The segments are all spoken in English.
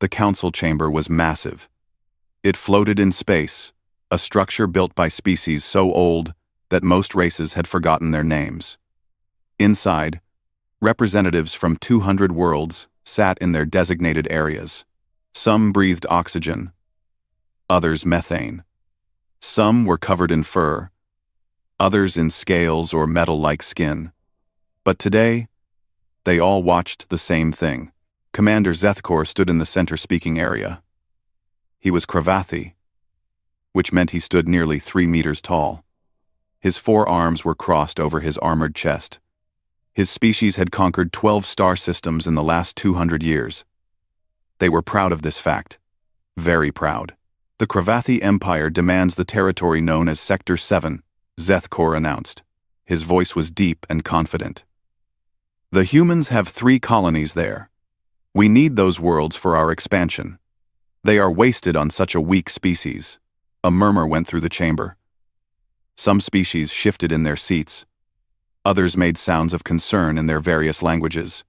The council chamber was massive. It floated in space, a structure built by species so old that most races had forgotten their names. Inside, representatives from 200 worlds sat in their designated areas. Some breathed oxygen, others methane. Some were covered in fur, others in scales or metal-like skin. But today, they all watched the same thing. Commander Zethkor stood in the center speaking area. He was Cravathi, which meant he stood nearly 3 meters tall. His 4 arms were crossed over his armored chest. His species had conquered 12 star systems in the last 200 years. They were proud of this fact. Very proud. The Cravathi Empire demands the territory known as Sector 7, Zethkor announced. His voice was deep and confident. The humans have 3 colonies there. We need those worlds for our expansion. They are wasted on such a weak species. A murmur went through the chamber. Some species shifted in their seats. Others made sounds of concern in their various languages.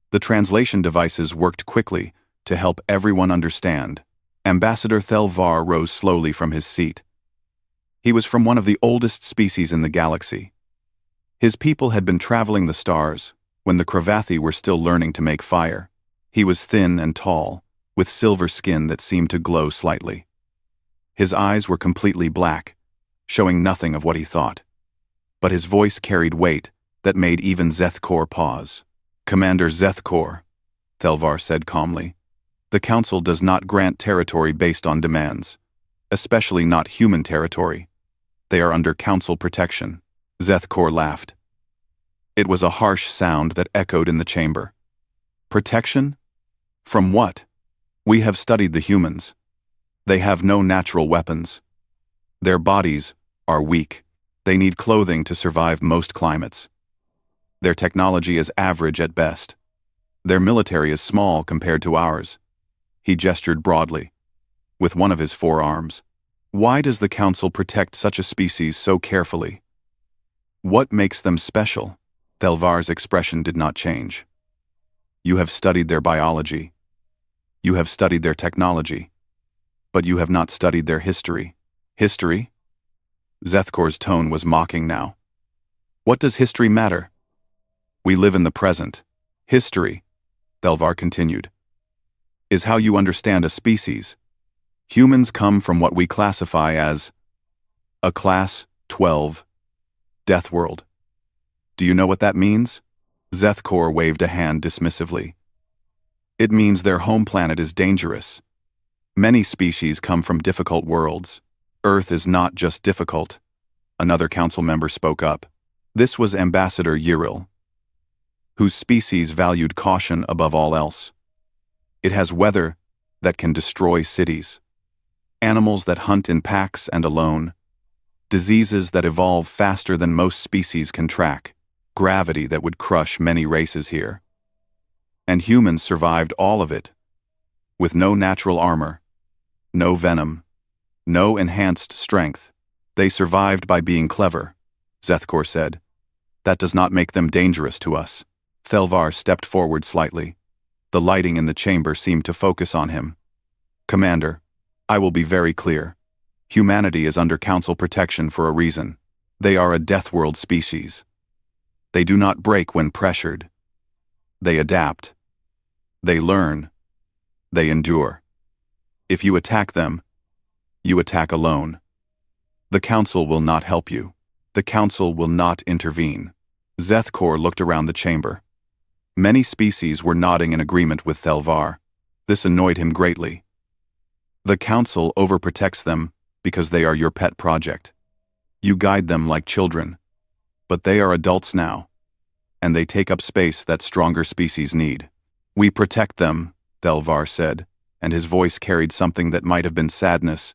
The translation devices worked quickly to help everyone understand. Ambassador Thelvar rose slowly from his seat. He was from one of the oldest species in the galaxy. His people had been traveling the stars when the Cravathi were still learning to make fire. He was thin and tall, with silver skin that seemed to glow slightly. His eyes were completely black, showing nothing of what he thought. But his voice carried weight that made even Zethkor pause. Commander Zethkor, Thelvar said calmly, the Council does not grant territory based on demands, especially not human territory. They are under Council protection. Zethkor laughed. It was a harsh sound that echoed in the chamber. Protection? From what? We have studied the humans. They have no natural weapons. Their bodies are weak. They need clothing to survive most climates. Their technology is average at best. Their military is small compared to ours. He gestured broadly, with one of his 4 arms. Why does the Council protect such a species so carefully? What makes them special? Thelvar's expression did not change. You have studied their biology. You have studied their technology. But you have not studied their history. History? Zethkor's tone was mocking now. What does history matter? We live in the present. History, Thelvar continued, is how you understand a species. Humans come from what we classify as a Class 12 Death World. Do you know what that means? Zethkor waved a hand dismissively. It means their home planet is dangerous. Many species come from difficult worlds. Earth is not just difficult. Another council member spoke up. This was Ambassador Yril, whose species valued caution above all else. It has weather that can destroy cities, animals that hunt in packs and alone, diseases that evolve faster than most species can track, gravity that would crush many races here. And humans survived all of it, with no natural armor, no venom, no enhanced strength. They survived by being clever, Zethkor said. That does not make them dangerous to us. Thelvar stepped forward slightly. The lighting in the chamber seemed to focus on him. Commander, I will be very clear. Humanity is under Council protection for a reason. They are a Death World species. They do not break when pressured. They adapt. They learn. They endure. If you attack them, you attack alone. The Council will not help you. The Council will not intervene. Zethkor looked around the chamber. Many species were nodding in agreement with Thelvar. This annoyed him greatly. The Council overprotects them because they are your pet project. You guide them like children. But they are adults now, and they take up space that stronger species need. We protect them, Thelvar said, and his voice carried something that might have been sadness,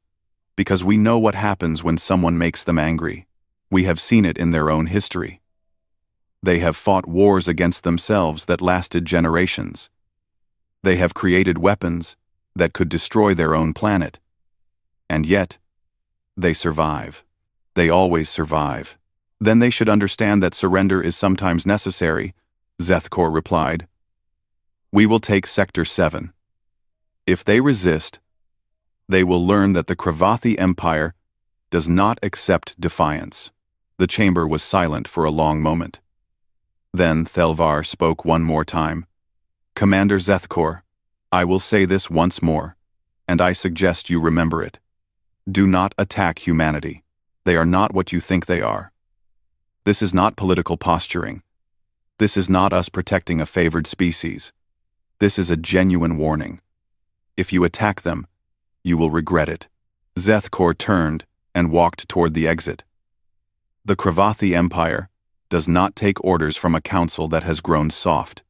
because we know what happens when someone makes them angry. We have seen it in their own history. They have fought wars against themselves that lasted generations. They have created weapons that could destroy their own planet. And yet, they survive. They always survive. Then they should understand that surrender is sometimes necessary, Zethkor replied. We will take Sector 7. If they resist, they will learn that the Kravathi Empire does not accept defiance. The chamber was silent for a long moment. Then Thelvar spoke one more time. Commander Zethkor, I will say this once more, and I suggest you remember it. Do not attack humanity. They are not what you think they are. This is not political posturing. This is not us protecting a favored species. This is a genuine warning. If you attack them, you will regret it. Zethkor turned and walked toward the exit. The Kravathi Empire does not take orders from a council that has grown soft.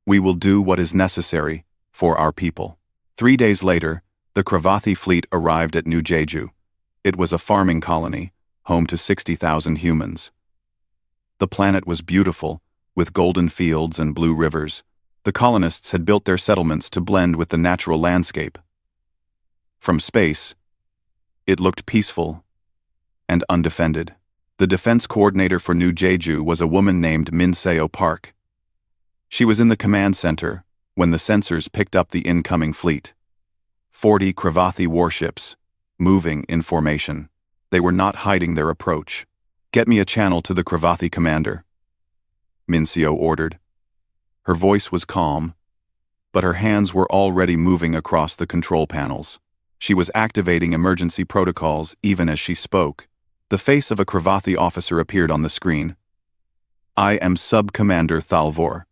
We will do what is necessary for our people. 3 days later, the Kravathi fleet arrived at New Jeju. It was a farming colony, home to 60,000 humans. The planet was beautiful, with golden fields and blue rivers. The colonists had built their settlements to blend with the natural landscape. From space, it looked peaceful and undefended. The defense coordinator for New Jeju was a woman named Minseo Park. She was in the command center when the sensors picked up the incoming fleet. 40 Kravathi warships, moving in formation. They were not hiding their approach. Get me a channel to the Kravathi commander, Minseo ordered. Her voice was calm, but her hands were already moving across the control panels. She was activating emergency protocols even as she spoke. The face of a Kravathi officer appeared on the screen. I am Sub-Commander Thalvor.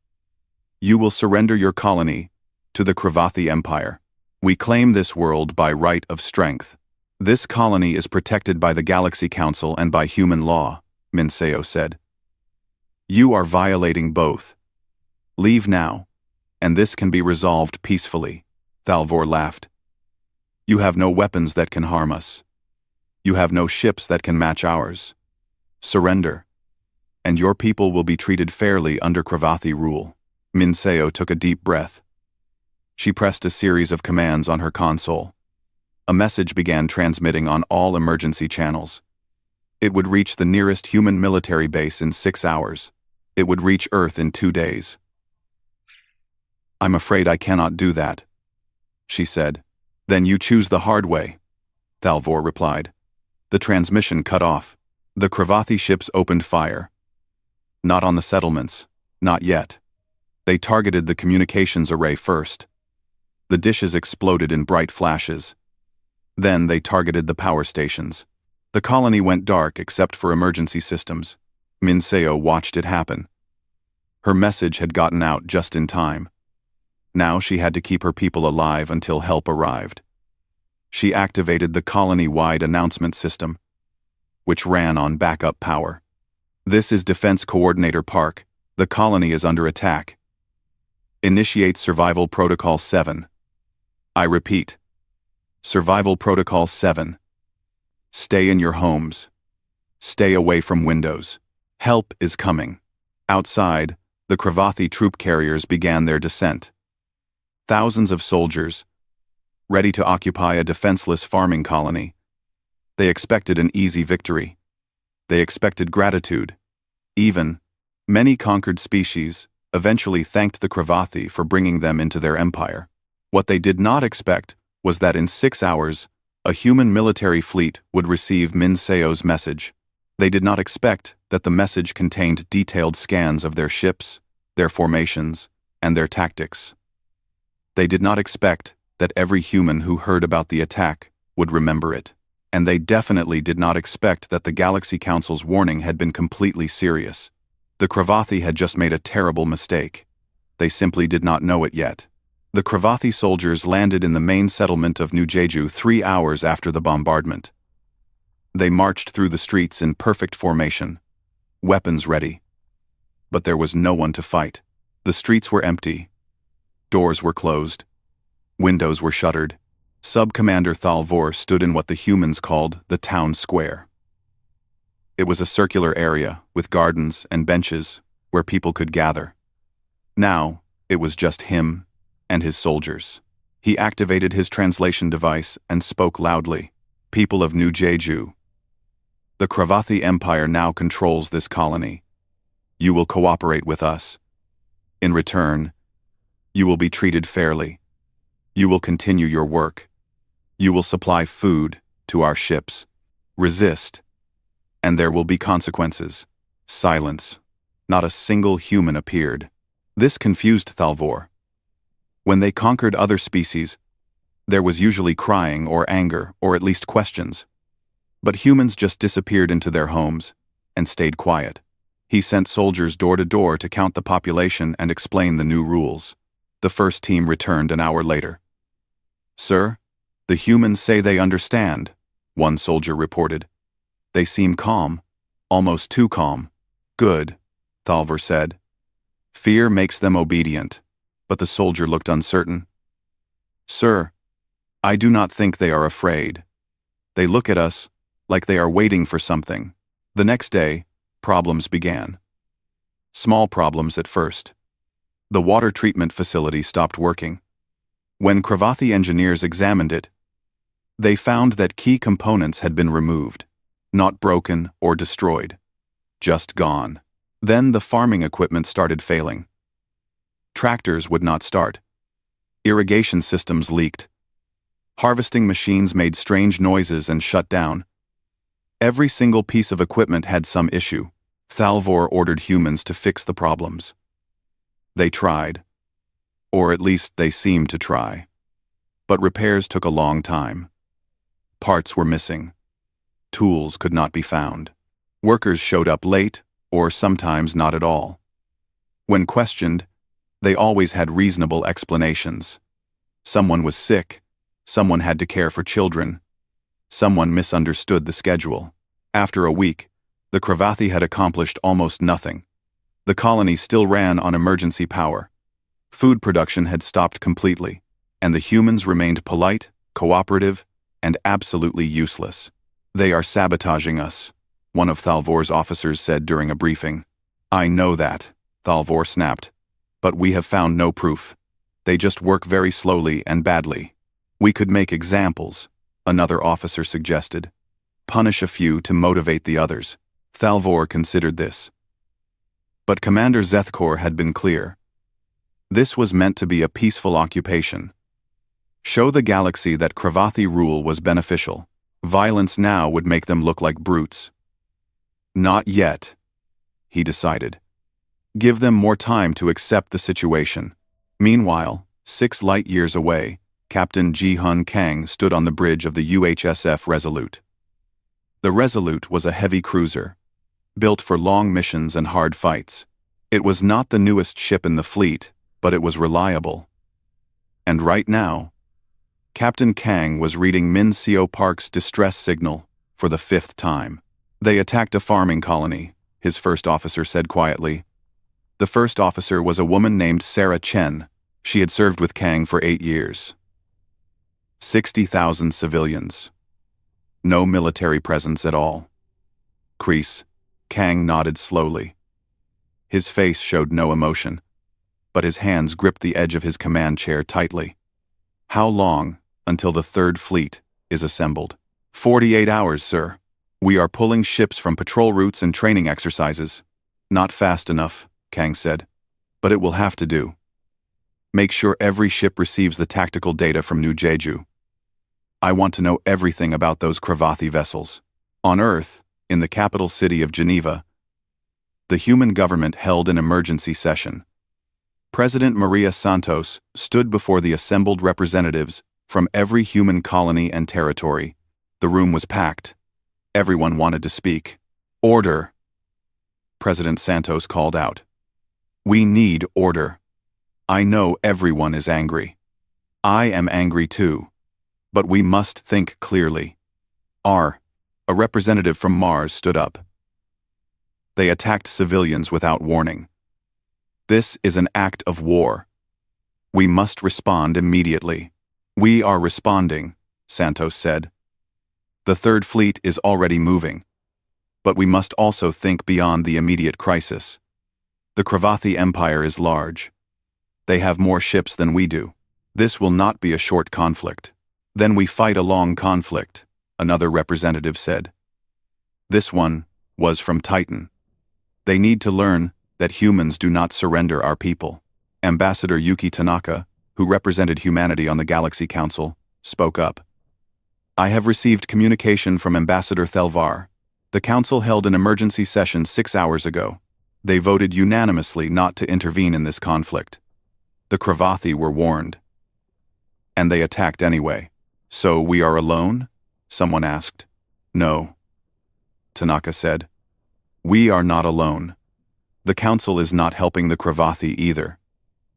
You will surrender your colony to the Kravathi Empire. We claim this world by right of strength. This colony is protected by the Galaxy Council and by human law, Minseo said. You are violating both. Leave now, and this can be resolved peacefully, Thalvor laughed. You have no weapons that can harm us. You have no ships that can match ours. Surrender, and your people will be treated fairly under Kravathi rule. Minseo took a deep breath. She pressed a series of commands on her console. A message began transmitting on all emergency channels. It would reach the nearest human military base in 6 hours. It would reach Earth in 2 days. I'm afraid I cannot do that, she said. Then you choose the hard way, Thalvor replied. The transmission cut off. The Kravathi ships opened fire. Not on the settlements, not yet. They targeted the communications array first. The dishes exploded in bright flashes. Then they targeted the power stations. The colony went dark except for emergency systems. Minseo watched it happen. Her message had gotten out just in time. Now she had to keep her people alive until help arrived. She activated the colony-wide announcement system, which ran on backup power. This is Defense Coordinator Park. The colony is under attack. Initiate Survival Protocol 7. I repeat. Survival Protocol 7. Stay in your homes. Stay away from windows. Help is coming. Outside, the Kravathi troop carriers began their descent. Thousands of soldiers, ready to occupy a defenseless farming colony. They expected an easy victory. They expected gratitude. Even, many conquered species eventually thanked the Kravathi for bringing them into their empire. What they did not expect was that in 6 hours, a human military fleet would receive Minseo's message. They did not expect that the message contained detailed scans of their ships, their formations, and their tactics. They did not expect that every human who heard about the attack would remember it. And they definitely did not expect that the Galaxy Council's warning had been completely serious. The Kravathi had just made a terrible mistake. They simply did not know it yet. The Kravathi soldiers landed in the main settlement of New Jeju 3 hours after the bombardment. They marched through the streets in perfect formation, weapons ready. But there was no one to fight. The streets were empty. Doors were closed. Windows were shuttered. Sub-Commander Thalvor stood in what the humans called the town square. It was a circular area with gardens and benches where people could gather. Now, it was just him and his soldiers. He activated his translation device and spoke loudly. People of New Jeju, the Kravathi Empire now controls this colony. You will cooperate with us. In return, you will be treated fairly. You will continue your work. You will supply food to our ships. Resist, and there will be consequences. Silence. Not a single human appeared. This confused Thalvor. When they conquered other species, there was usually crying or anger or at least questions. But humans just disappeared into their homes and stayed quiet. He sent soldiers door to door to count the population and explain the new rules. The first team returned an hour later. "Sir, the humans say they understand," one soldier reported. "They seem calm, almost too calm." "Good," Thalvor said. "Fear makes them obedient." But the soldier looked uncertain. "Sir, I do not think they are afraid. They look at us like they are waiting for something." The next day, problems began. Small problems at first. The water treatment facility stopped working. When Cravathi engineers examined it, they found that key components had been removed, not broken or destroyed, just gone. Then the farming equipment started failing. Tractors would not start. Irrigation systems leaked. Harvesting machines made strange noises and shut down. Every single piece of equipment had some issue. Thalvor ordered humans to fix the problems. They tried, or at least they seemed to try. But repairs took a long time. Parts were missing. Tools could not be found. Workers showed up late, or sometimes not at all. When questioned, they always had reasonable explanations. Someone was sick, someone had to care for children, someone misunderstood the schedule. After a week, the Cravathi had accomplished almost nothing. The colony still ran on emergency power. Food production had stopped completely, and the humans remained polite, cooperative, and absolutely useless. "They are sabotaging us," one of Thalvor's officers said during a briefing. "I know that," Thalvor snapped. "But we have found no proof. They just work very slowly and badly." "We could make examples," another officer suggested. "Punish a few to motivate the others." Thalvor considered this. But Commander Zethkor had been clear. This was meant to be a peaceful occupation. Show the galaxy that Cravathi rule was beneficial. Violence now would make them look like brutes. "Not yet," he decided. "Give them more time to accept the situation." Meanwhile, 6 light years away, Captain Ji-Hun Kang stood on the bridge of the UHSF Resolute. The Resolute was a heavy cruiser, built for long missions and hard fights. It was not the newest ship in the fleet, but it was reliable. And right now, Captain Kang was reading Min Seo Park's distress signal for the 5th time. "They attacked a farming colony," his first officer said quietly. The first officer was a woman named Sarah Chen. She had served with Kang for 8 years. 60,000 civilians. No military presence at all. Kreese. Kang nodded slowly. His face showed no emotion, but his hands gripped the edge of his command chair tightly. "How long until the 3rd Fleet is assembled?" 48 hours, sir. We are pulling ships from patrol routes and training exercises." "Not fast enough," Kang said, "but it will have to do. Make sure every ship receives the tactical data from New Jeju. I want to know everything about those Cravathi vessels." On Earth, in the capital city of Geneva, the human government held an emergency session. President Maria Santos stood before the assembled representatives from every human colony and territory. The room was packed. Everyone wanted to speak. "Order!" President Santos called out. "We need order. I know everyone is angry. I am angry too. But we must think clearly." A representative from Mars stood up. "They attacked civilians without warning. This is an act of war. We must respond immediately." "We are responding," Santos said. "The 3rd Fleet is already moving. But we must also think beyond the immediate crisis. The Cravathi Empire is large. They have more ships than we do. This will not be a short conflict." "Then we fight a long conflict," another representative said. This one was from Titan. "They need to learn that humans do not surrender our people." Ambassador Yuki Tanaka, who represented humanity on the Galaxy Council, spoke up. I have received communication from Ambassador Thelvar. The Council held an emergency session 6 hours ago. They voted unanimously not to intervene in this conflict. The Cravathi were warned. And they attacked anyway. So we are alone? Someone asked. No. Tanaka said. We are not alone. The Council is not helping the Cravathi either.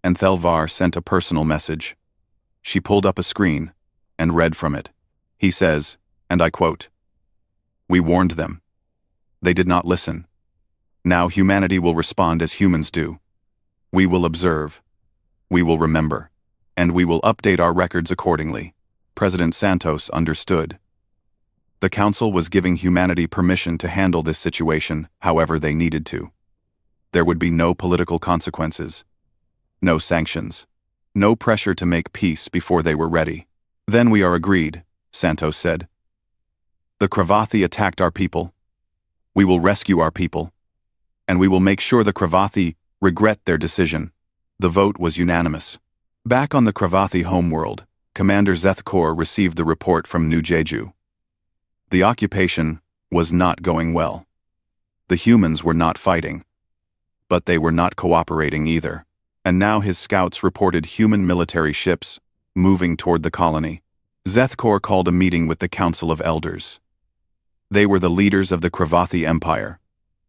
And Thelvar sent a personal message. She pulled up a screen and read from it. He says, and I quote, "We warned them. They did not listen. Now humanity will respond as humans do. We will observe. We will remember. And we will update our records accordingly." President Santos understood. The Council was giving humanity permission to handle this situation however they needed to. There would be no political consequences. No sanctions. No pressure to make peace before they were ready. Then we are agreed, Santos said. The Cravathi attacked our people. We will rescue our people. And we will make sure the Cravathi regret their decision. The vote was unanimous. Back on the Cravathi homeworld, Commander Zethkor received the report from New Jeju. The occupation was not going well. The humans were not fighting. But they were not cooperating either. And now his scouts reported human military ships moving toward the colony. Zethkor called a meeting with the Council of Elders. They were the leaders of the Cravathi Empire,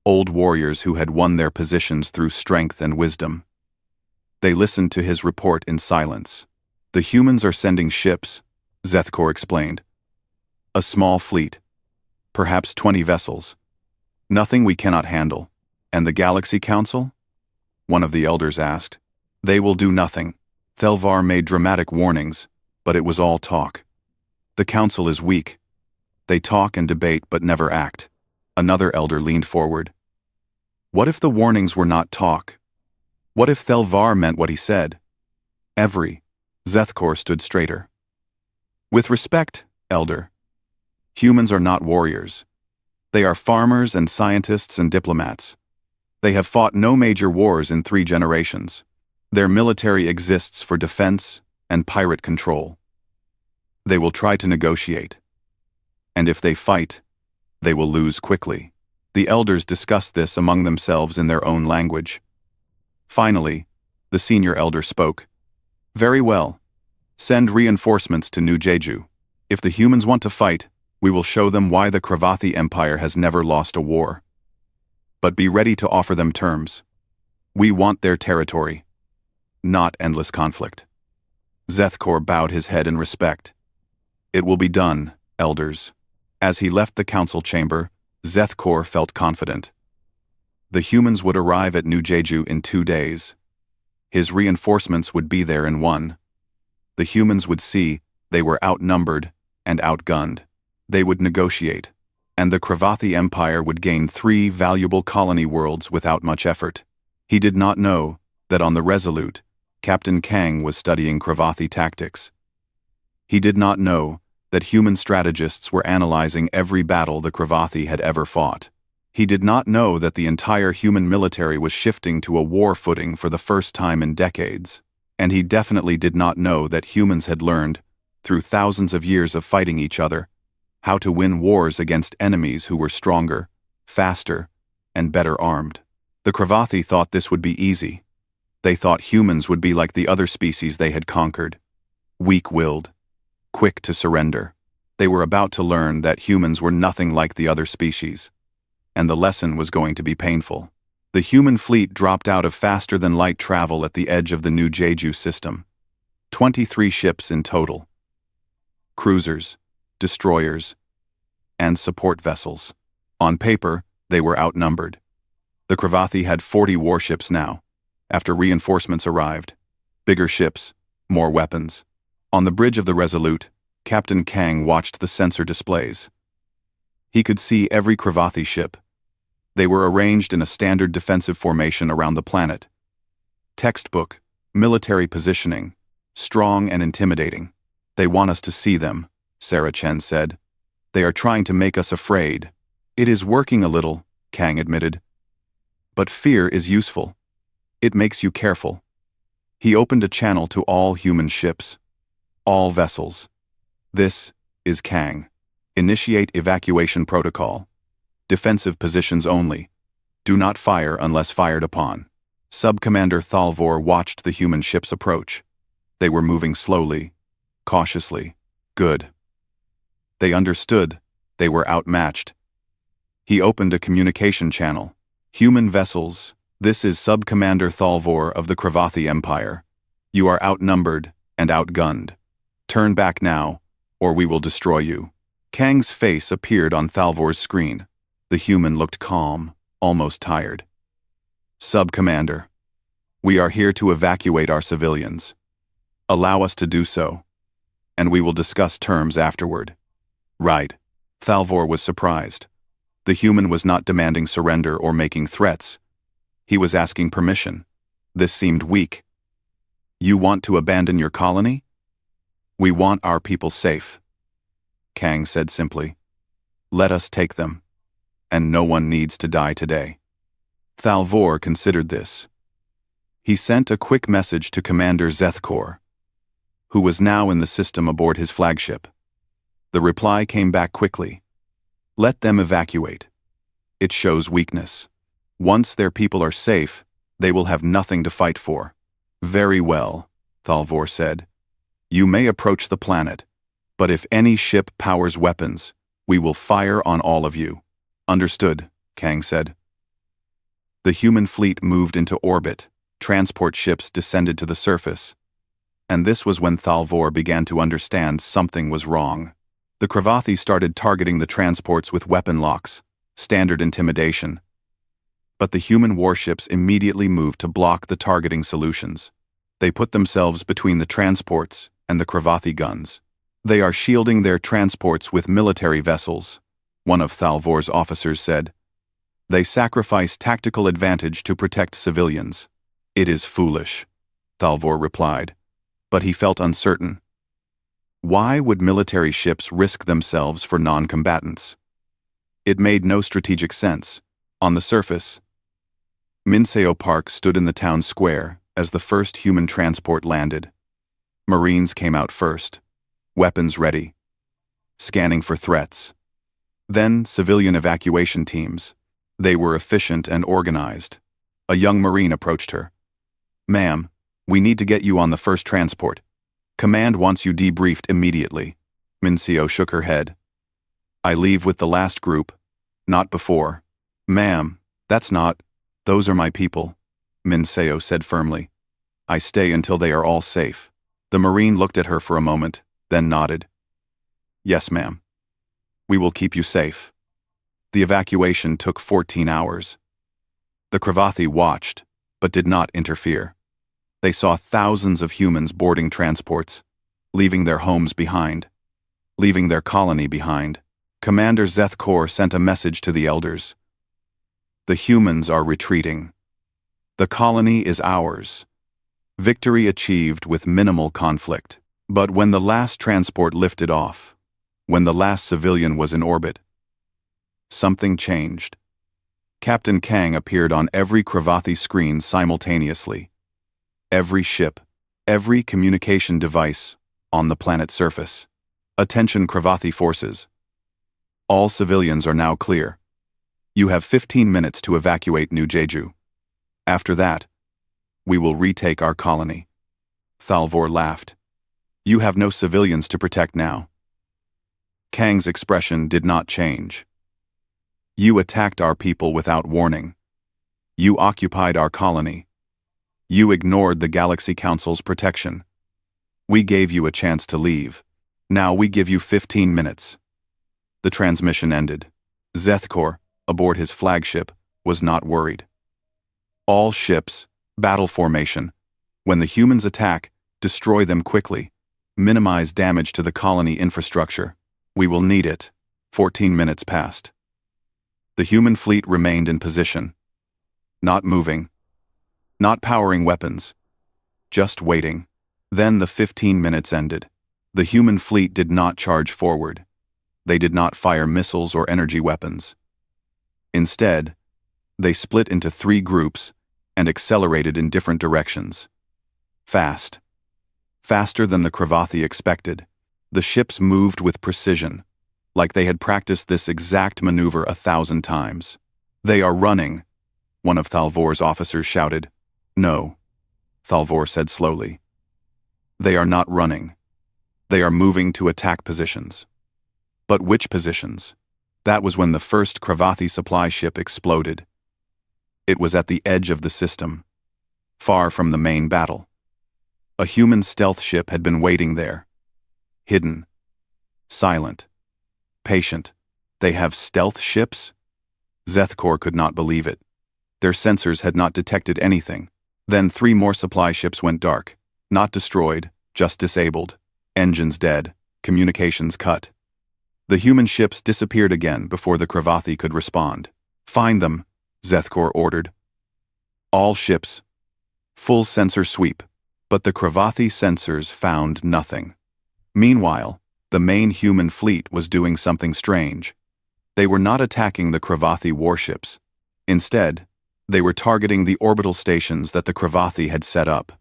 old warriors who had won their positions through strength and wisdom. They listened to his report in silence. The humans are sending ships, Zethkor explained. A small fleet, perhaps 20 vessels. Nothing we cannot handle. And the Galaxy Council? One of the elders asked. They will do nothing. Thelvar made dramatic warnings, but it was all talk. The Council is weak. They talk and debate but never act. Another elder leaned forward. What if the warnings were not talk? What if Thelvar meant what he said? Zethkor stood straighter. With respect, elder, humans are not warriors. They are farmers and scientists and diplomats. They have fought no major wars in 3 generations. Their military exists for defense and pirate control. They will try to negotiate. And if they fight, they will lose quickly. The elders discussed this among themselves in their own language. Finally, the senior elder spoke. Very well. Send reinforcements to New Jeju. If the humans want to fight, we will show them why the Cravathi Empire has never lost a war. But be ready to offer them terms. We want their territory, not endless conflict. Zethkor bowed his head in respect. It will be done, elders. As he left the council chamber, Zethkor felt confident. The humans would arrive at New Jeju in 2 days. His reinforcements would be there in 1. The humans would see they were outnumbered and outgunned. They would negotiate, and the Cravathi Empire would gain 3 valuable colony worlds without much effort. He did not know that on the Resolute, Captain Kang was studying Cravathi tactics. He did not know that human strategists were analyzing every battle the Cravathi had ever fought. He did not know that the entire human military was shifting to a war footing for the first time in decades. And he definitely did not know that humans had learned, through thousands of years of fighting each other, how to win wars against enemies who were stronger, faster, and better armed. The Cravathi thought this would be easy. They thought humans would be like the other species they had conquered, weak-willed, quick to surrender. They were about to learn that humans were nothing like the other species, and the lesson was going to be painful. The human fleet dropped out of faster-than-light travel at the edge of the New Jeju system. 23 ships in total. Cruisers, destroyers, and support vessels. On paper, they were outnumbered. The Cravathi had 40 warships now, after reinforcements arrived. Bigger ships, more weapons. On the bridge of the Resolute, Captain Kang watched the sensor displays. He could see every Cravathi ship. They were arranged in a standard defensive formation around the planet. Textbook, military positioning, strong and intimidating. They want us to see them, Sarah Chen said. They are trying to make us afraid. It is working a little, Kang admitted. But fear is useful. It makes you careful. He opened a channel to all human ships, all vessels. This is Kang. Initiate evacuation protocol. Defensive positions only. Do not fire unless fired upon. Sub-Commander Thalvor watched the human ships approach. They were moving slowly, cautiously. Good. They understood. They were outmatched. He opened a communication channel. Human vessels, this is Sub-Commander Thalvor of the Kravathi Empire. You are outnumbered and outgunned. Turn back now, or we will destroy you. Kang's face appeared on Thalvor's screen. The human looked calm, almost tired. Sub-Commander, we are here to evacuate our civilians. Allow us to do so, and we will discuss terms afterward. Right. Thalvor was surprised. The human was not demanding surrender or making threats. He was asking permission. This seemed weak. You want to abandon your colony? We want our people safe. Kang said simply. Let us take them. And no one needs to die today. Thalvor considered this. He sent a quick message to Commander Zethkor, who was now in the system aboard his flagship. The reply came back quickly. Let them evacuate. It shows weakness. Once their people are safe, they will have nothing to fight for. Very well, Thalvor said. You may approach the planet, but if any ship powers weapons, we will fire on all of you. Understood, Kang said. The human fleet moved into orbit. Transport ships descended to the surface. And this was when Thalvor began to understand something was wrong. The Kravathi started targeting the transports with weapon locks, standard intimidation. But the human warships immediately moved to block the targeting solutions. They put themselves between the transports and the Kravathi guns. They are shielding their transports with military vessels, one of Thalvor's officers said. They sacrifice tactical advantage to protect civilians. It is foolish, Thalvor replied, but he felt uncertain. Why would military ships risk themselves for non-combatants? It made no strategic sense. On the surface, Minseo Park stood in the town square as the first human transport landed. Marines came out first, weapons ready, scanning for threats. Then civilian evacuation teams. They were efficient and organized. A young Marine approached her. Ma'am, we need to get you on the first transport. Command wants you debriefed immediately. Minseo shook her head. I leave with the last group, not before. Ma'am, that's not. Those are my people, Minseo said firmly. I stay until they are all safe. The Marine looked at her for a moment, then nodded. Yes, ma'am. We will keep you safe. The evacuation took 14 hours. The Kravathi watched, but did not interfere. They saw thousands of humans boarding transports, leaving their homes behind, leaving their colony behind. Commander Zethkor sent a message to the elders. The humans are retreating. The colony is ours. Victory achieved with minimal conflict. But when the last transport lifted off, when the last civilian was in orbit, something changed. Captain Kang appeared on every Kravathi screen simultaneously. Every ship, every communication device on the planet's surface. Attention Kravathi forces. All civilians are now clear. You have 15 minutes to evacuate New Jeju. After that, we will retake our colony. Thalvor laughed. You have no civilians to protect now. Kang's expression did not change. You attacked our people without warning. You occupied our colony. You ignored the Galaxy Council's protection. We gave you a chance to leave. Now we give you 15 minutes. The transmission ended. Zethkor, aboard his flagship, was not worried. All ships, battle formation. When the humans attack, destroy them quickly. Minimize damage to the colony infrastructure. We will need it. 14 minutes passed. The human fleet remained in position. Not moving. Not powering weapons. Just waiting. Then the 15 minutes ended. The human fleet did not charge forward. They did not fire missiles or energy weapons. Instead, they split into 3 groups and accelerated in different directions. Fast. Faster than the Cravathi expected. The ships moved with precision, like they had practiced this exact maneuver 1,000 times. "They are running," one of Thalvor's officers shouted. "No," Thalvor said slowly. "They are not running. They are moving to attack positions." But which positions? That was when the first Cravathi supply ship exploded. It was at the edge of the system, far from the main battle. A human stealth ship had been waiting there, hidden, silent, patient. They have stealth ships? Zethkor could not believe it. Their sensors had not detected anything. Then 3 more supply ships went dark. Not destroyed, just disabled. Engines dead, communications cut. The human ships disappeared again before the Cravathi could respond. "Find them," Zethkor ordered. All ships. Full sensor sweep. But the Cravathi sensors found nothing. Meanwhile, the main human fleet was doing something strange. They were not attacking the Cravathi warships. Instead, they were targeting the orbital stations that the Cravathi had set up.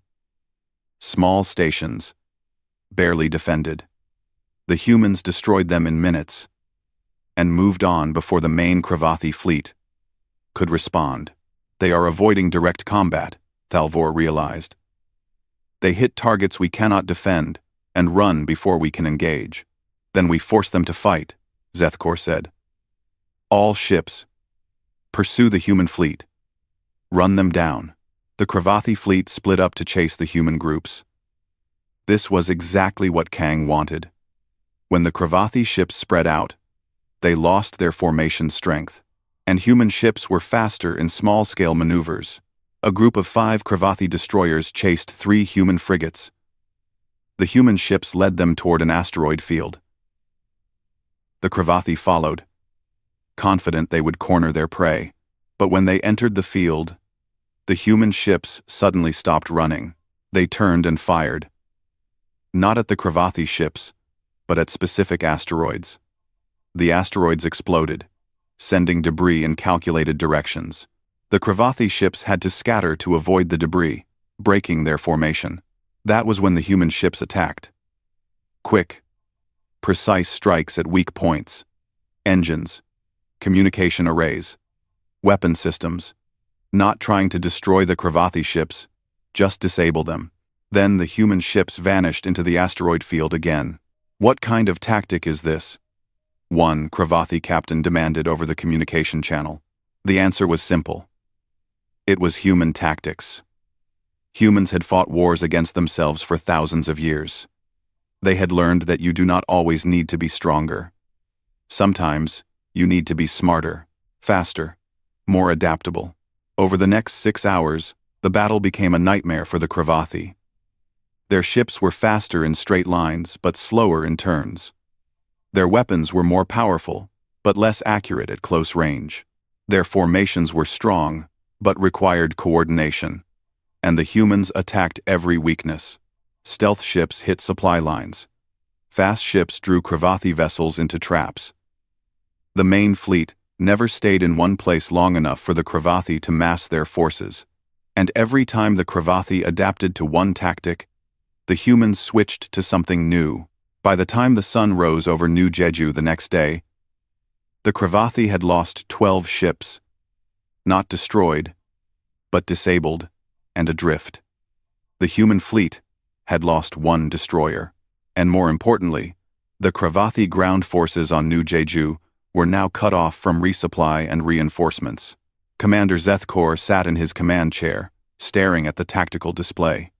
Small stations, barely defended. The humans destroyed them in minutes and moved on before the main Cravathi fleet could respond. "They are avoiding direct combat," Thalvor realized. "They hit targets we cannot defend and run before we can engage. Then we force them to fight," Zethkor said. "All ships. Pursue the human fleet. Run them down." The Cravathi fleet split up to chase the human groups. This was exactly what Kang wanted. When the Cravathi ships spread out, they lost their formation strength, and human ships were faster in small-scale maneuvers. A group of 5 Cravathi destroyers chased 3 human frigates. The human ships led them toward an asteroid field. The Cravathi followed, confident they would corner their prey. But when they entered the field, the human ships suddenly stopped running. They turned and fired. Not at the Cravathi ships, but at specific asteroids. The asteroids exploded, sending debris in calculated directions. The Cravathi ships had to scatter to avoid the debris, breaking their formation. That was when the human ships attacked. Quick, precise strikes at weak points. Engines, communication arrays, weapon systems. Not trying to destroy the Cravathi ships, just disable them. Then the human ships vanished into the asteroid field again. "What kind of tactic is this?" one Cravathi captain demanded over the communication channel. The answer was simple. It was human tactics. Humans had fought wars against themselves for thousands of years. They had learned that you do not always need to be stronger. Sometimes, you need to be smarter, faster, more adaptable. Over the next 6 hours, the battle became a nightmare for the Cravathi. Their ships were faster in straight lines, but slower in turns. Their weapons were more powerful, but less accurate at close range. Their formations were strong, but required coordination. And the humans attacked every weakness. Stealth ships hit supply lines. Fast ships drew Cravathi vessels into traps. The main fleet never stayed in one place long enough for the Cravathi to mass their forces. And every time the Cravathi adapted to one tactic, the humans switched to something new. By the time the sun rose over New Jeju the next day, the Cravathi had lost 12 ships. Not destroyed, but disabled and adrift. The human fleet had lost 1 destroyer. And more importantly, the Cravathi ground forces on New Jeju were now cut off from resupply and reinforcements. Commander Zethkor sat in his command chair, staring at the tactical display.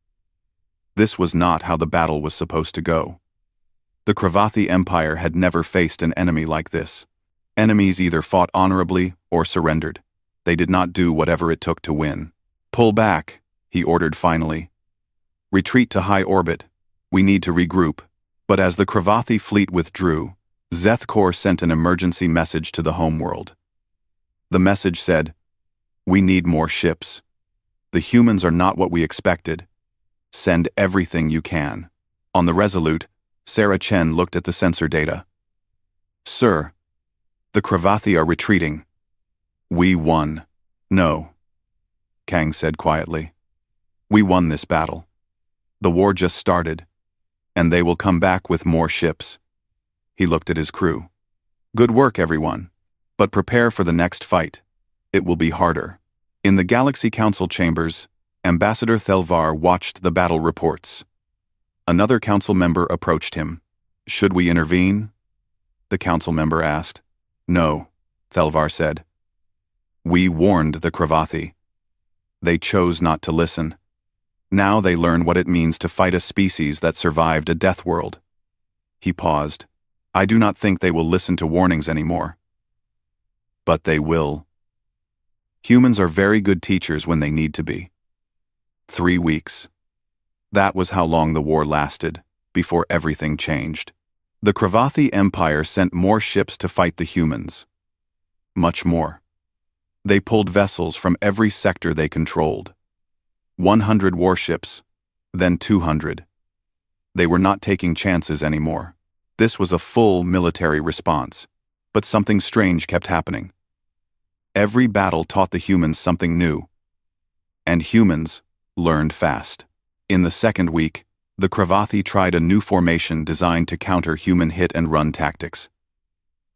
This was not how the battle was supposed to go. The Cravathi Empire had never faced an enemy like this. Enemies either fought honorably or surrendered. They did not do whatever it took to win. "Pull back," he ordered finally. "Retreat to high orbit. We need to regroup." But as the Cravathi fleet withdrew, Zethkor sent an emergency message to the homeworld. The message said, "We need more ships. The humans are not what we expected. Send everything you can." On the Resolute, Sarah Chen looked at the sensor data. "Sir, the Cravathi are retreating." "We won." "No," Kang said quietly. "We won this battle. The war just started, and they will come back with more ships. He looked at his crew. Good work, everyone. But prepare for the next fight. It will be harder. In the Galaxy Council chambers, Ambassador Thelvar watched the battle reports. Another council member approached him. Should we intervene? The council member asked. No, Thelvar said. We warned the Cravathi. They chose not to listen. Now they learn what it means to fight a species that survived a death world. He paused. I do not think they will listen to warnings anymore. But they will. Humans are very good teachers when they need to be. 3 weeks. That was how long the war lasted, before everything changed. The Cravathi Empire sent more ships to fight the humans. Much more. They pulled vessels from every sector they controlled. 100 warships, then 200. They were not taking chances anymore. This was a full military response, but something strange kept happening. Every battle taught the humans something new, and humans learned fast. In the second week, the Cravathi tried a new formation designed to counter human hit-and-run tactics.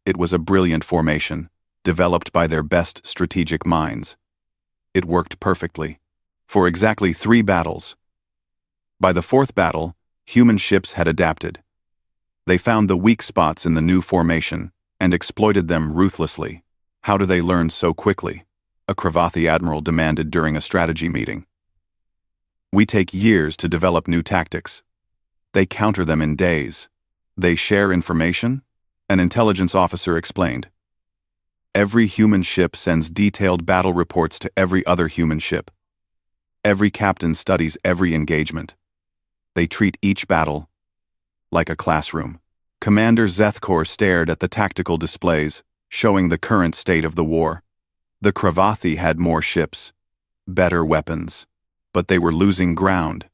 It was a brilliant formation, developed by their best strategic minds. It worked perfectly, for exactly 3 battles. By the 4th battle, human ships had adapted. They found the weak spots in the new formation and exploited them ruthlessly. How do they learn so quickly? A Cravathi admiral demanded during a strategy meeting. We take years to develop new tactics. They counter them in days. They share information? An intelligence officer explained. Every human ship sends detailed battle reports to every other human ship. Every captain studies every engagement. They treat each battle like a classroom. Commander Zethkor stared at the tactical displays, showing the current state of the war. The Cravathi had more ships, better weapons, but they were losing ground.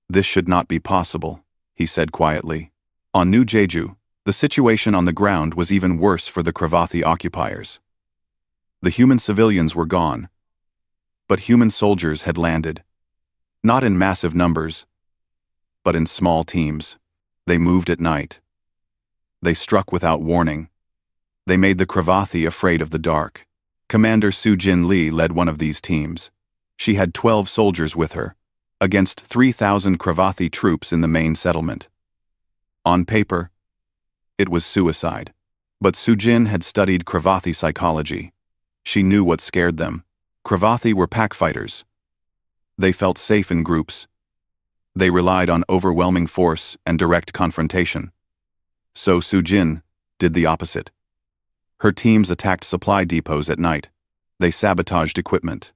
This should not be possible, he said quietly. On New Jeju, the situation on the ground was even worse for the Cravathi occupiers. The human civilians were gone, but human soldiers had landed. Not in massive numbers, but in small teams. They moved at night. They struck without warning. They made the Cravathi afraid of the dark. Commander Su-Jin Lee led one of these teams. She had 12 soldiers with her, against 3,000 Cravathi troops in the main settlement. On paper, it was suicide. But Su-Jin had studied Cravathi psychology. She knew what scared them. Cravathi were pack fighters. They felt safe in groups. They relied on overwhelming force and direct confrontation. So Su-Jin did the opposite. Her teams attacked supply depots at night. They sabotaged equipment.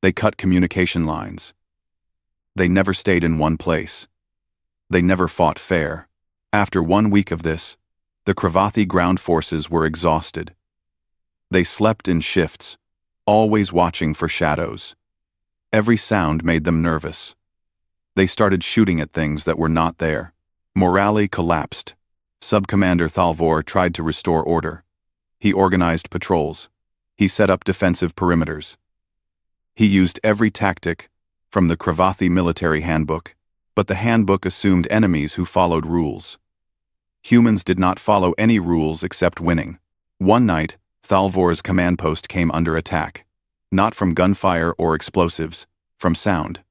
They cut communication lines. They never stayed in one place. They never fought fair. After 1 week of this, the Cravathi ground forces were exhausted. They slept in shifts, always watching for shadows. Every sound made them nervous. They started shooting at things that were not there. Morale collapsed. Sub-Commander Thalvor tried to restore order. He organized patrols. He set up defensive perimeters. He used every tactic from the Cravathi military handbook, but the handbook assumed enemies who followed rules. Humans did not follow any rules except winning. One night, Thalvor's command post came under attack. Not from gunfire or explosives, from sound.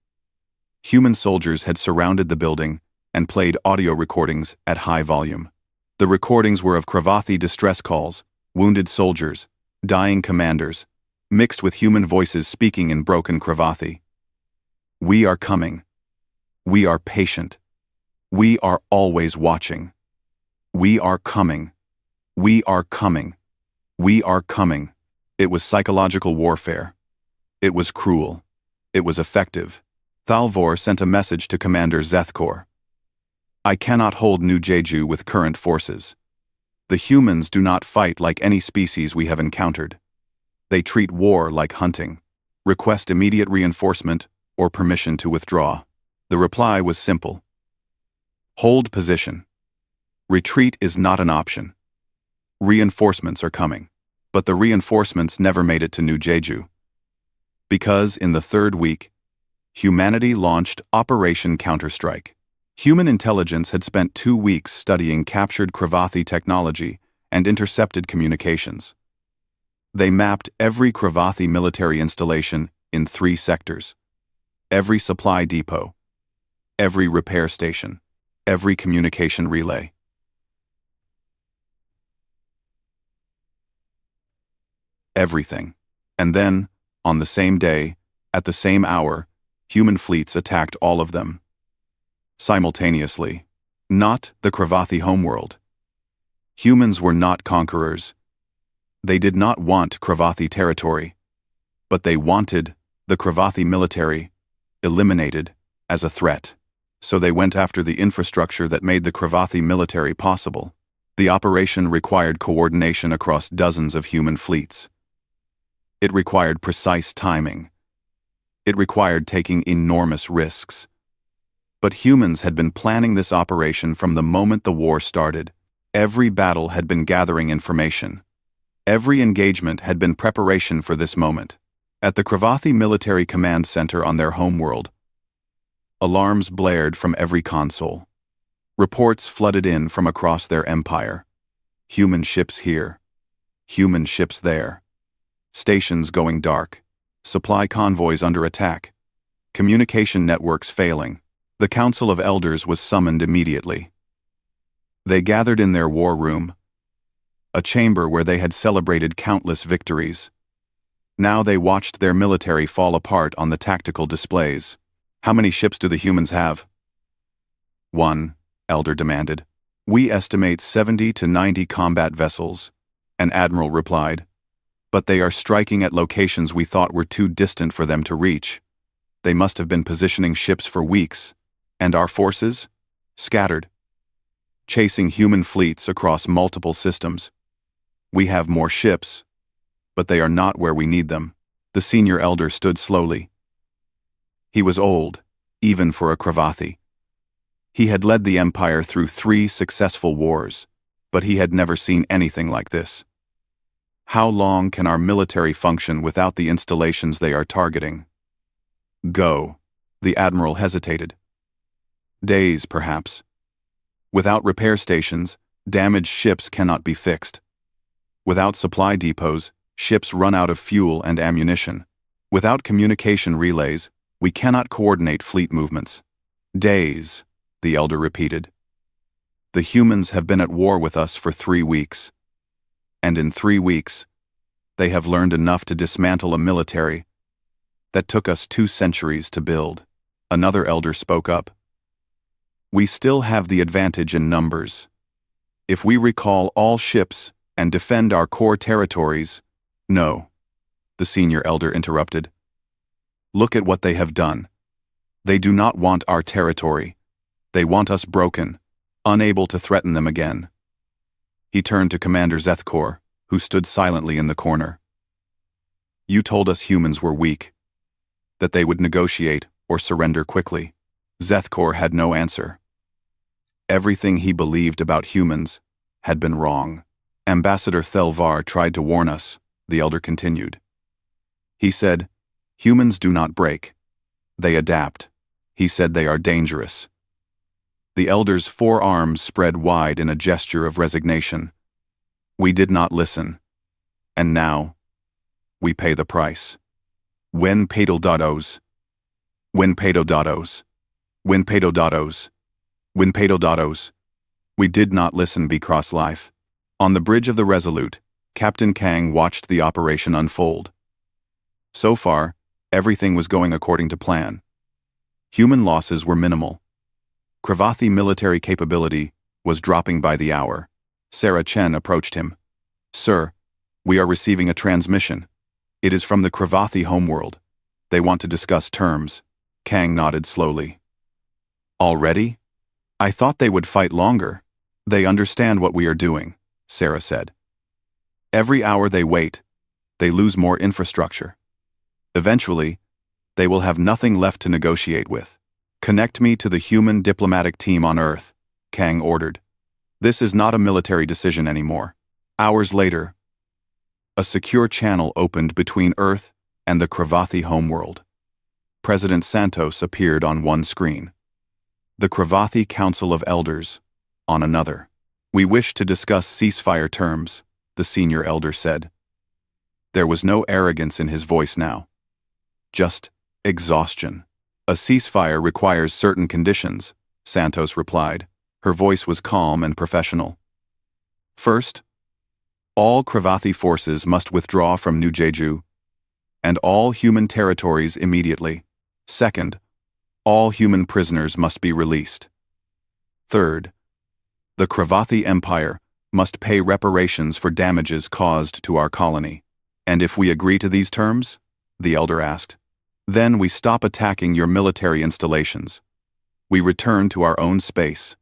Human soldiers had surrounded the building and played audio recordings at high volume. The recordings were of Cravathi distress calls, wounded soldiers, dying commanders, mixed with human voices speaking in broken Cravathi. We are coming. We are patient. We are always watching. We are coming. We are coming. We are coming. It was psychological warfare. It was cruel. It was effective. Thalvor sent a message to Commander Zethkor. I cannot hold New Jeju with current forces. The humans do not fight like any species we have encountered. They treat war like hunting. Request immediate reinforcement or permission to withdraw. The reply was simple. Hold position. Retreat is not an option. Reinforcements are coming. But the reinforcements never made it to New Jeju. Because in the 3rd week, humanity launched Operation Counterstrike. Human intelligence had spent 2 weeks studying captured Kravathi technology and intercepted communications. They mapped every Kravathi military installation in 3 sectors: every supply depot, every repair station, every communication relay. Everything. And then, on the same day, at the same hour, human fleets attacked all of them. Simultaneously. Not the Kravathi homeworld. Humans were not conquerors. They did not want Kravathi territory, but they wanted the Kravathi military eliminated as a threat. So they went after the infrastructure that made the Kravathi military possible. The operation required coordination across dozens of human fleets. It required precise timing. It required taking enormous risks. But humans had been planning this operation from the moment the war started. Every battle had been gathering information. Every engagement had been preparation for this moment. At the Kravathi Military Command Center on their homeworld, alarms blared from every console. Reports flooded in from across their empire. Human ships here. Human ships there. Stations going dark. Supply convoys under attack. Communication networks failing. The Council of Elders was summoned immediately. They gathered in their war room, a chamber where they had celebrated countless victories. Now they watched their military fall apart on the tactical displays. How many ships do the humans have? 1, Elder demanded. We estimate 70 to 90 combat vessels, an admiral replied. But they are striking at locations we thought were too distant for them to reach. They must have been positioning ships for weeks. And our forces? Scattered. Chasing human fleets across multiple systems. We have more ships, but they are not where we need them. The senior elder stood slowly. He was old, even for a Kravathi. He had led the empire through 3 successful wars, but he had never seen anything like this. How long can our military function without the installations they are targeting? Go. The admiral hesitated. Days, perhaps. Without repair stations, damaged ships cannot be fixed. Without supply depots, ships run out of fuel and ammunition. Without communication relays, we cannot coordinate fleet movements. Days, the elder repeated. The humans have been at war with us for 3 weeks. And in 3 weeks, they have learned enough to dismantle a military that took us 2 centuries to build. Another elder spoke up. We still have the advantage in numbers. If we recall all ships and defend our core territories— No, the senior elder interrupted. Look at what they have done. They do not want our territory. They want us broken, unable to threaten them again. He turned to Commander Zethkor, who stood silently in the corner. You told us humans were weak, that they would negotiate or surrender quickly. Zethkor had no answer. Everything he believed about humans had been wrong. Ambassador Thelvar tried to warn us, the elder continued. He said, humans do not break. They adapt. He said they are dangerous. The elder's 4 arms spread wide in a gesture of resignation. We did not listen. And now, we pay the price. When pedodados. When pedodados. When pedodados. When pedodados. We did not listen because life. On the bridge of the Resolute, Captain Kang watched the operation unfold. So far, everything was going according to plan. Human losses were minimal. Kravathi military capability was dropping by the hour. Sarah Chen approached him. Sir, we are receiving a transmission. It is from the Kravathi homeworld. They want to discuss terms. Kang nodded slowly. Already? I thought they would fight longer. They understand what we are doing, Sarah said. Every hour they wait, they lose more infrastructure. Eventually, they will have nothing left to negotiate with. Connect me to the human diplomatic team on Earth, Kang ordered. This is not a military decision anymore. Hours later, a secure channel opened between Earth and the Kravathi homeworld. President Santos appeared on one screen. The Cravathi Council of Elders on another. "We wish to discuss ceasefire terms," the senior elder said. There was no arrogance in his voice now. Just exhaustion. "A ceasefire requires certain conditions," Santos replied. Her voice was calm and professional. "First, all Cravathi forces must withdraw from New Jeju and all human territories immediately. Second, all human prisoners must be released. Third, the Cravathi Empire must pay reparations for damages caused to our colony. And if we agree to these terms," the elder asked, "then we stop attacking your military installations. We return to our own space,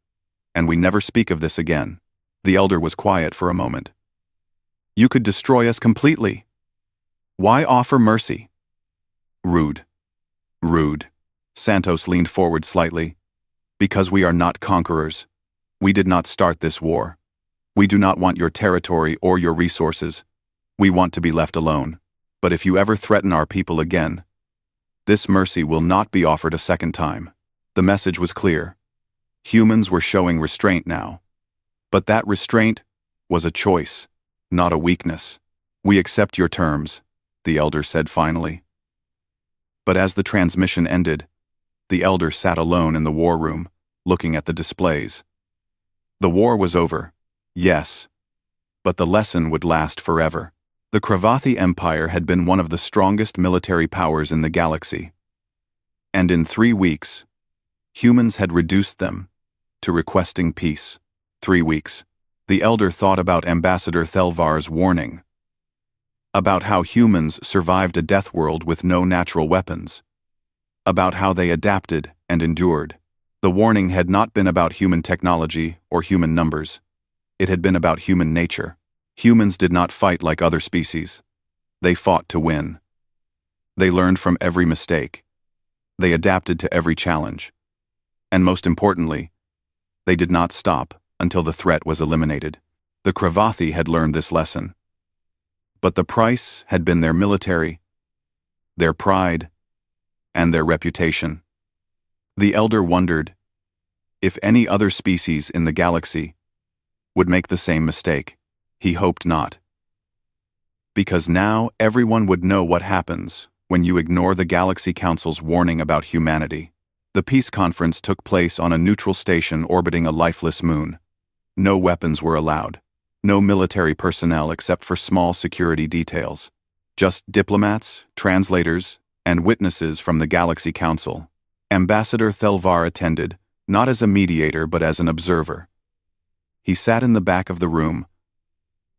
and we never speak of this again." The elder was quiet for a moment. "You could destroy us completely. Why offer mercy?" "Rude. Rude." Santos leaned forward slightly. "Because we are not conquerors. We did not start this war. We do not want your territory or your resources. We want to be left alone. But if you ever threaten our people again, this mercy will not be offered a second time." The message was clear. Humans were showing restraint now. But that restraint was a choice, not a weakness. "We accept your terms," the elder said finally. But as the transmission ended, the elder sat alone in the war room, looking at the displays. The war was over, yes, but the lesson would last forever. The Cravathi Empire had been one of the strongest military powers in the galaxy. And in 3 weeks, humans had reduced them to requesting peace. 3 weeks. The elder thought about Ambassador Thelvar's warning, about how humans survived a death world with no natural weapons, about how they adapted and endured. The warning had not been about human technology or human numbers. It had been about human nature. Humans did not fight like other species. They fought to win. They learned from every mistake. They adapted to every challenge. And most importantly, they did not stop until the threat was eliminated. The Cravathi had learned this lesson. But the price had been their military, their pride, and their reputation. The elder wondered if any other species in the galaxy would make the same mistake. He hoped not. Because now everyone would know what happens when you ignore the Galaxy Council's warning about humanity. The peace conference took place on a neutral station orbiting a lifeless moon. No weapons were allowed. No military personnel except for small security details. Just diplomats, translators, and witnesses from the Galaxy Council. Ambassador Thelvar attended, not as a mediator but as an observer. He sat in the back of the room,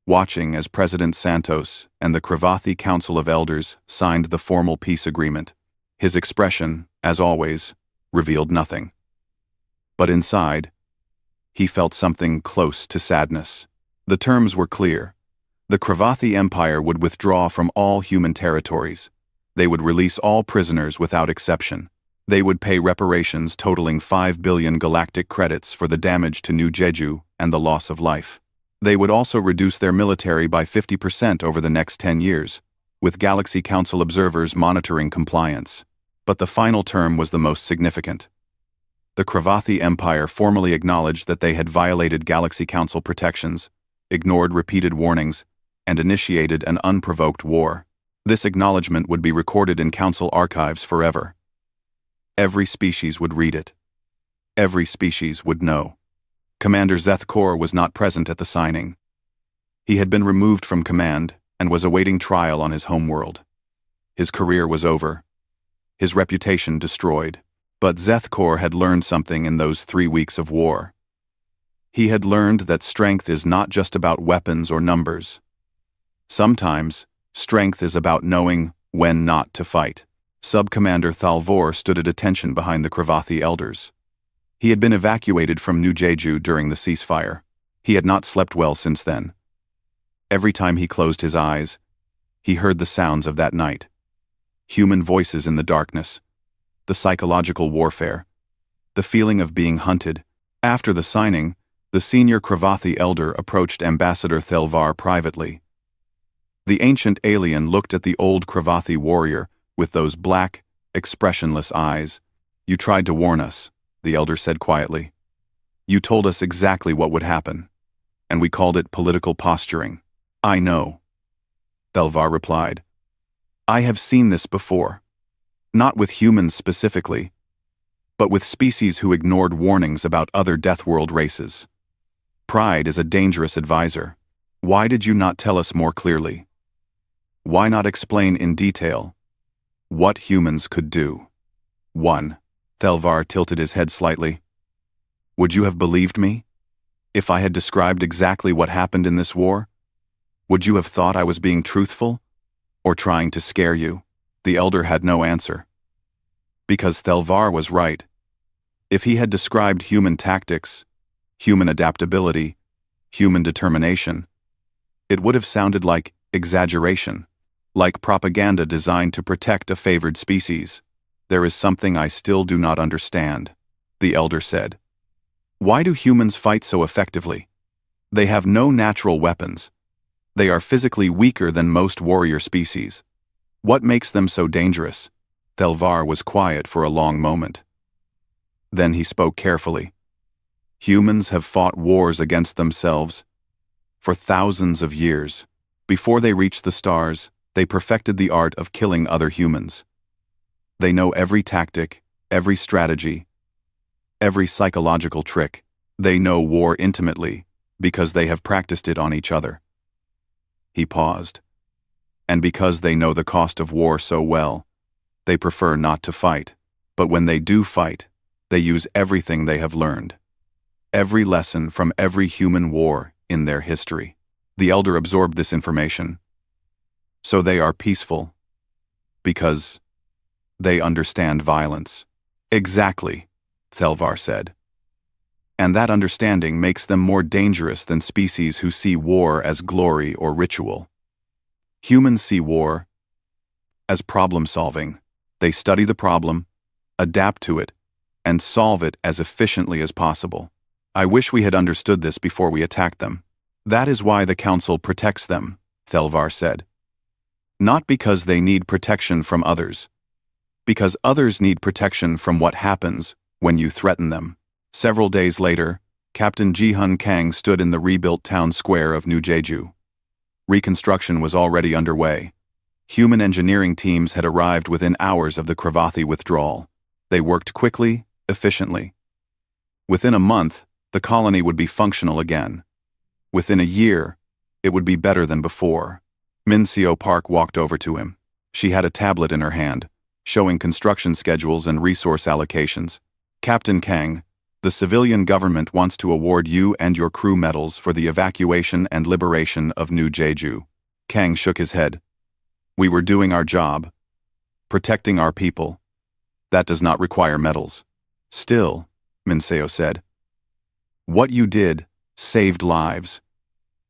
watching as President Santos and the Cravathi Council of Elders signed the formal peace agreement. His expression, as always, revealed nothing. But inside, he felt something close to sadness. The terms were clear. The Cravathi Empire would withdraw from all human territories. They would release all prisoners without exception. They would pay reparations totaling 5 billion galactic credits for the damage to New Jeju and the loss of life. They would also reduce their military by 50% over the next 10 years, with Galaxy Council observers monitoring compliance. But the final term was the most significant. The Cravathi Empire formally acknowledged that they had violated Galaxy Council protections, ignored repeated warnings, and initiated an unprovoked war. This acknowledgement would be recorded in Council archives forever. Every species would read it. Every species would know. Commander Zethkor was not present at the signing. He had been removed from command and was awaiting trial on his homeworld. His career was over. His reputation destroyed. But Zethkor had learned something in those 3 weeks of war. He had learned that strength is not just about weapons or numbers. Sometimes, strength is about knowing when not to fight. Sub-Commander Thalvor stood at attention behind the Cravathi elders. He had been evacuated from New Jeju during the ceasefire. He had not slept well since then. Every time he closed his eyes, he heard the sounds of that night. Human voices in the darkness, the psychological warfare, the feeling of being hunted. After the signing, the senior Cravathi elder approached Ambassador Thelvar privately. The ancient alien looked at the old Cravathi warrior with those black, expressionless eyes. "You tried to warn us," the elder said quietly. "You told us exactly what would happen, and we called it political posturing." "I know," Thelvar replied. "I have seen this before. Not with humans specifically, but with species who ignored warnings about other Deathworld races. Pride is a dangerous advisor. Why did you not tell us more clearly? Why not explain in detail what humans could do?" 1. Thelvar tilted his head slightly. "Would you have believed me if I had described exactly what happened in this war? Would you have thought I was being truthful or trying to scare you?" The elder had no answer. Because Thelvar was right. If he had described human tactics, human adaptability, human determination, it would have sounded like exaggeration, like propaganda designed to protect a favored species. "There is something I still do not understand," the elder said. "Why do humans fight so effectively? They have no natural weapons. They are physically weaker than most warrior species. What makes them so dangerous?" Thelvar was quiet for a long moment. Then he spoke carefully. "Humans have fought wars against themselves for thousands of years. Before they reached the stars, they perfected the art of killing other humans. They know every tactic, every strategy, every psychological trick. They know war intimately because they have practiced it on each other." He paused. "And because they know the cost of war so well, they prefer not to fight. But when they do fight, they use everything they have learned. Every lesson from every human war in their history." The elder absorbed this information. "So they are peaceful because they understand violence." "Exactly," Thelvar said. "And that understanding makes them more dangerous than species who see war as glory or ritual. Humans see war as problem-solving. They study the problem, adapt to it, and solve it as efficiently as possible. I wish we had understood this before we attacked them. That is why the Council protects them," Thelvar said. "Not because they need protection from others. Because others need protection from what happens when you threaten them." Several days later, Captain Ji-hun Kang stood in the rebuilt town square of New Jeju. Reconstruction was already underway. Human engineering teams had arrived within hours of the Kravathi withdrawal. They worked quickly, efficiently. Within a month, the colony would be functional again. Within a year, it would be better than before. Min Seo Park walked over to him. She had a tablet in her hand, showing construction schedules and resource allocations. "Captain Kang, the civilian government wants to award you and your crew medals for the evacuation and liberation of New Jeju." Kang shook his head. "We were doing our job, protecting our people. That does not require medals." "Still," Min Seo said, "what you did saved lives.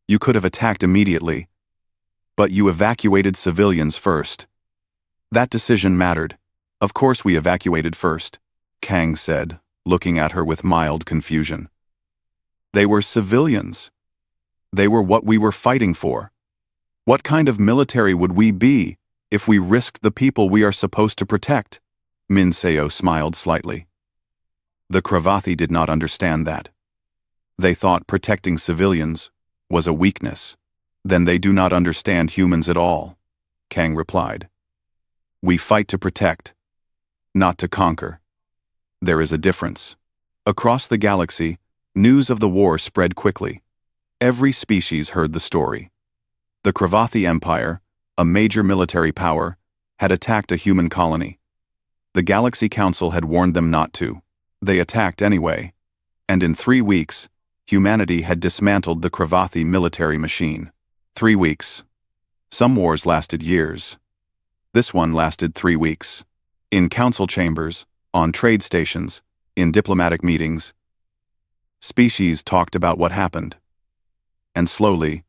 You could have attacked immediately, but you evacuated civilians first. That decision mattered." "Of course we evacuated first," Kang said, looking at her with mild confusion. "They were civilians. They were what we were fighting for. What kind of military would we be if we risked the people we are supposed to protect?" Min Seo smiled slightly. The Kravathi did not understand that. They thought protecting civilians was a weakness. "Then they do not understand humans at all," Kang replied. "We fight to protect, not to conquer. There is a difference." Across the galaxy, news of the war spread quickly. Every species heard the story. The Kravathi Empire, a major military power, had attacked a human colony. The Galaxy Council had warned them not to. They attacked anyway, and in 3 weeks, humanity had dismantled the Kravathi military machine. 3 weeks. Some wars lasted years. This one lasted 3 weeks. In council chambers, on trade stations, in diplomatic meetings, species talked about what happened. And slowly,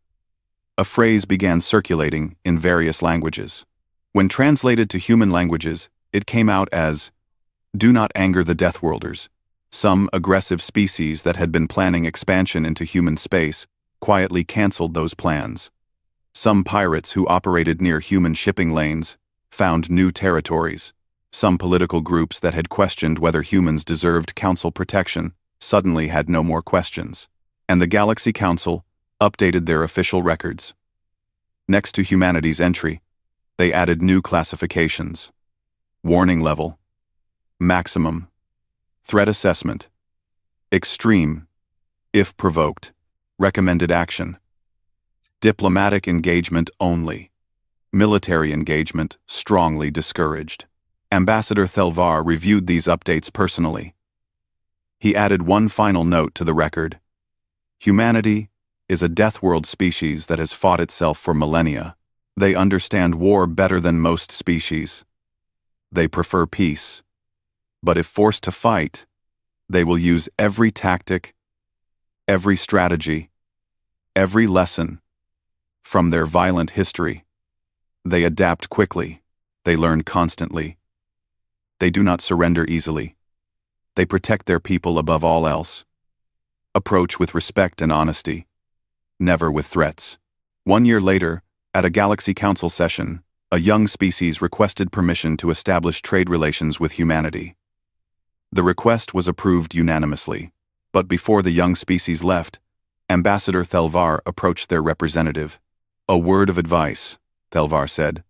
a phrase began circulating in various languages. When translated to human languages, it came out as, "Do not anger the Deathworlders." Some aggressive species that had been planning expansion into human space quietly canceled those plans. Some pirates who operated near human shipping lanes found new territories. Some political groups that had questioned whether humans deserved council protection suddenly had no more questions, and the Galaxy Council updated their official records. Next to humanity's entry, they added new classifications: warning level, maximum, threat assessment, extreme, if provoked, recommended action, diplomatic engagement only, military engagement strongly discouraged. Ambassador Thelvar reviewed these updates personally. He added one final note to the record: humanity is a death world species that has fought itself for millennia. They understand war better than most species. They prefer peace. But if forced to fight, they will use every tactic, every strategy, every lesson from their violent history. They adapt quickly. They learn constantly. They do not surrender easily. They protect their people above all else. Approach with respect and honesty, never with threats. 1 year later, at a Galaxy Council session, a young species requested permission to establish trade relations with humanity. The request was approved unanimously, but before the young species left, Ambassador Thelvar approached their representative. "A word of advice," Thelvar said.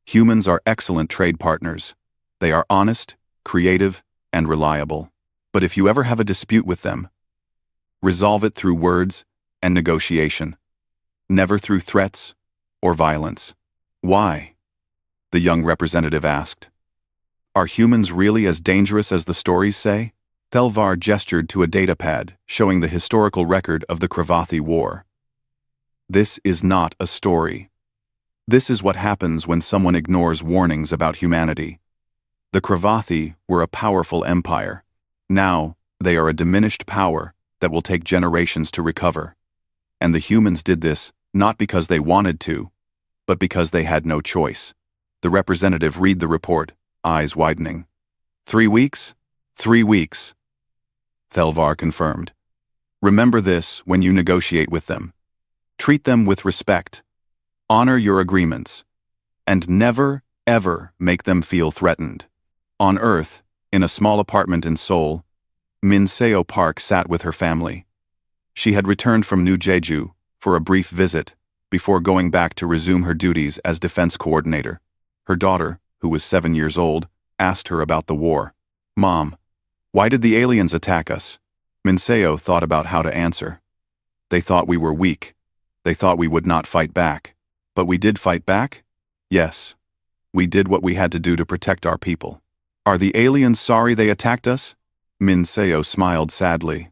"Humans are excellent trade partners. They are honest, creative, and reliable. But if you ever have a dispute with them, resolve it through words and negotiation, never through threats or violence." "Why?" the young representative asked. "Are humans really as dangerous as the stories say?" Thelvar gestured to a datapad showing the historical record of the Cravathi War. "This is not a story. This is what happens when someone ignores warnings about humanity. The Cravathi were a powerful empire. Now, they are a diminished power that will take generations to recover. And the humans did this not because they wanted to, but because they had no choice." The representative read the report, eyes widening. 3 weeks? 3 weeks. Thelvar confirmed. "Remember this when you negotiate with them. Treat them with respect. Honor your agreements. And never, ever make them feel threatened." On Earth, in a small apartment in Seoul, Min Seo Park sat with her family. She had returned from New Jeju for a brief visit before going back to resume her duties as defense coordinator. Her daughter, who was 7 years old, asked her about the war. "Mom, why did the aliens attack us?" Min Seo thought about how to answer. "They thought we were weak. They thought we would not fight back. But we did fight back? Yes. We did what we had to do to protect our people." "Are the aliens sorry they attacked us?" Min Seo smiled sadly.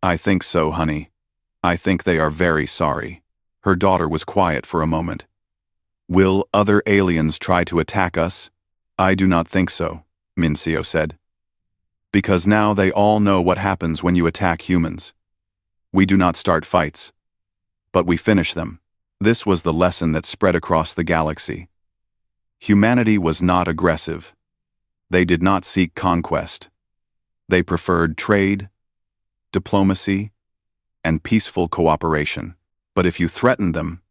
"I think so, honey. I think they are very sorry." Her daughter was quiet for a moment. "Will other aliens try to attack us?" "I do not think so," Min Seo said. "Because now they all know what happens when you attack humans. We do not start fights, but we finish them." This was the lesson that spread across the galaxy. Humanity was not aggressive. They did not seek conquest. They preferred trade, diplomacy, and peaceful cooperation. But if you threatened them,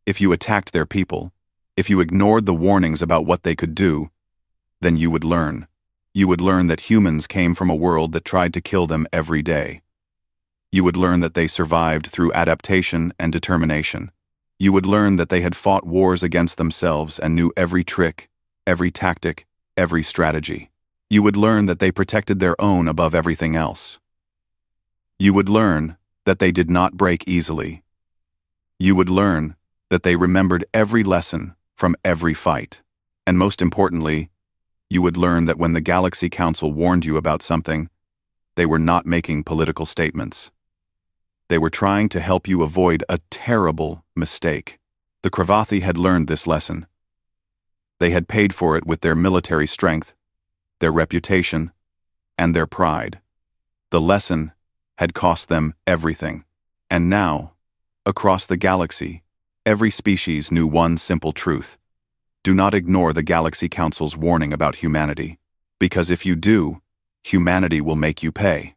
if you attacked their people, if you ignored the warnings about what they could do, then you would learn. You would learn that humans came from a world that tried to kill them every day. You would learn that they survived through adaptation and determination. You would learn that they had fought wars against themselves and knew every trick, every tactic, every strategy. You would learn that they protected their own above everything else. You would learn that they did not break easily. You would learn that they remembered every lesson from every fight. And most importantly, you would learn that when the Galaxy Council warned you about something, they were not making political statements. They were trying to help you avoid a terrible mistake. The Cravathi had learned this lesson. They had paid for it with their military strength, their reputation, and their pride. The lesson had cost them everything. And now, across the galaxy, every species knew one simple truth. Do not ignore the Galaxy Council's warning about humanity, because if you do, humanity will make you pay.